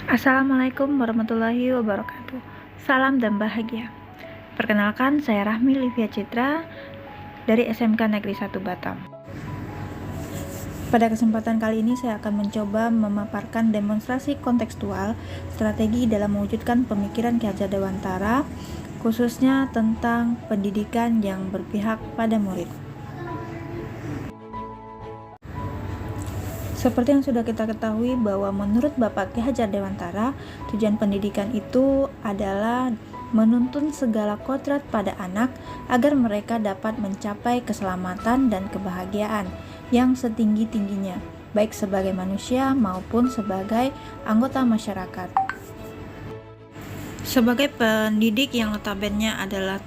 Assalamualaikum warahmatullahi wabarakatuh. Salam dan bahagia. Perkenalkan, saya Rahmi Livia Citra dari SMK Negeri 1 Batam. Pada kesempatan kali ini saya akan mencoba memaparkan demonstrasi kontekstual strategi dalam mewujudkan pemikiran Ki Hajar Dewantara, khususnya tentang pendidikan yang berpihak pada murid. Seperti yang sudah kita ketahui bahwa menurut Bapak Ki Hajar Dewantara, tujuan pendidikan itu adalah menuntun segala kodrat pada anak agar mereka dapat mencapai keselamatan dan kebahagiaan yang setinggi-tingginya, baik sebagai manusia maupun sebagai anggota masyarakat. Sebagai pendidik yang notabene adalah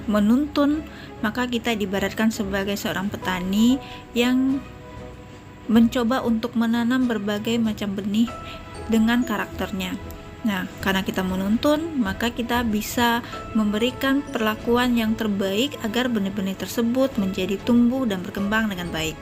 menuntun, maka kita diibaratkan sebagai seorang petani yang mencoba untuk menanam berbagai macam benih dengan karakternya. Nah, karena kita menuntun, maka kita bisa memberikan perlakuan yang terbaik agar benih-benih tersebut menjadi tumbuh dan berkembang dengan baik.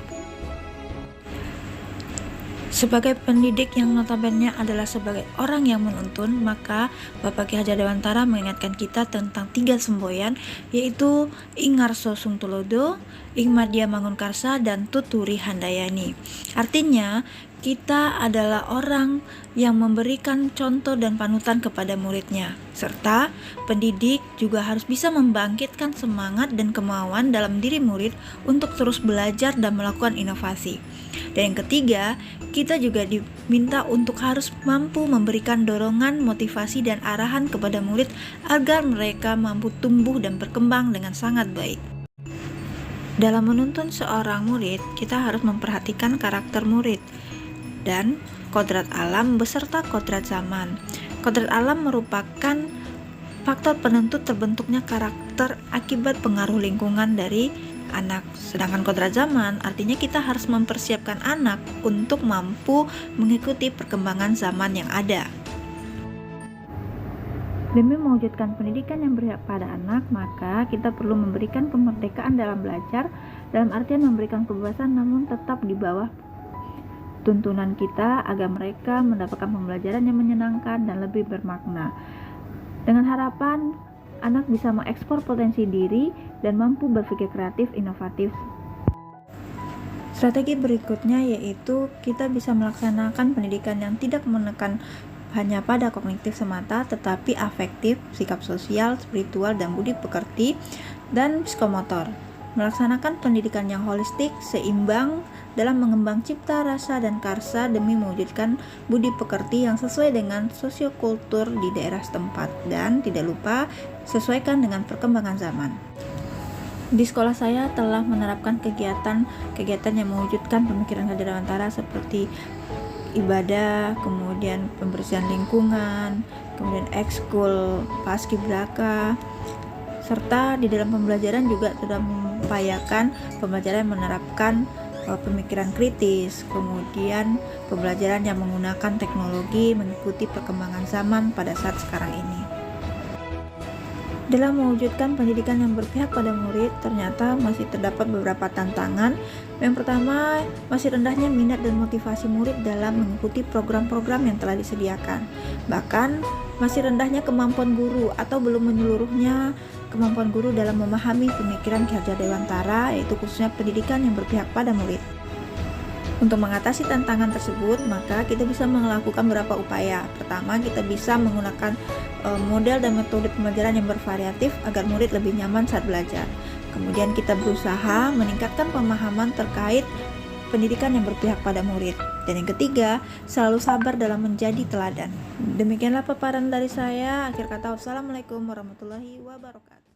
Sebagai pendidik yang notabene adalah sebagai orang yang menuntun, maka Bapak Ki Hajar Dewantara mengingatkan kita tentang 3 semboyan, yaitu Ing Ngarso Sung Tulodo, Ing Madya Mangunkarsa, dan Tuturi Handayani. Artinya, kita adalah orang yang memberikan contoh dan panutan kepada muridnya, serta pendidik juga harus bisa membangkitkan semangat dan kemauan dalam diri murid untuk terus belajar dan melakukan inovasi. Dan yang ketiga, kita juga diminta untuk harus mampu memberikan dorongan, motivasi, dan arahan kepada murid agar mereka mampu tumbuh dan berkembang dengan sangat baik. Dalam menuntun seorang murid, kita harus memperhatikan karakter murid dan kodrat alam beserta kodrat zaman. Kodrat alam merupakan faktor penentu terbentuknya karakter akibat pengaruh lingkungan dari anak. Sedangkan kodrat zaman artinya kita harus mempersiapkan anak untuk mampu mengikuti perkembangan zaman yang ada. Demi mewujudkan pendidikan yang berpihak pada anak, maka kita perlu memberikan kemerdekaan dalam belajar, dalam artian memberikan kebebasan namun tetap di bawah tuntunan kita agar mereka mendapatkan pembelajaran yang menyenangkan dan lebih bermakna. Dengan harapan anak bisa mengekspor potensi diri dan mampu berpikir kreatif, inovatif. Strategi berikutnya yaitu kita bisa melaksanakan pendidikan yang tidak menekan hanya pada kognitif semata, tetapi afektif, sikap sosial, spiritual, dan budi pekerti, dan psikomotor. Melaksanakan pendidikan yang holistik, seimbang dalam mengembang cipta, rasa, dan karsa demi mewujudkan budi pekerti yang sesuai dengan sosiokultur di daerah setempat, dan tidak lupa sesuaikan dengan perkembangan zaman. Di sekolah saya telah menerapkan kegiatan yang mewujudkan pemikiran Hajar Dewantara seperti ibadah, kemudian pembersihan lingkungan, kemudian ekskul paskibraka, serta di dalam pembelajaran juga sudah mengupayakan pembelajaran yang menerapkan pemikiran kritis, kemudian pembelajaran yang menggunakan teknologi mengikuti perkembangan zaman pada saat sekarang ini. Dalam mewujudkan pendidikan yang berpihak pada murid, ternyata masih terdapat beberapa tantangan. Yang pertama, masih rendahnya minat dan motivasi murid dalam mengikuti program-program yang telah disediakan. Bahkan, masih rendahnya kemampuan guru atau belum menyeluruhnya kemampuan guru dalam memahami pemikiran Ki Hajar Dewantara, yaitu khususnya pendidikan yang berpihak pada murid. Untuk mengatasi tantangan tersebut, maka kita bisa melakukan beberapa upaya. Pertama, kita bisa menggunakan model dan metode pembelajaran yang bervariatif agar murid lebih nyaman saat belajar. Kemudian kita berusaha meningkatkan pemahaman terkait pendidikan yang berpihak pada murid. Dan yang ketiga, selalu sabar dalam menjadi teladan. Demikianlah paparan dari saya. Akhir kata, wassalamualaikum warahmatullahi wabarakatuh.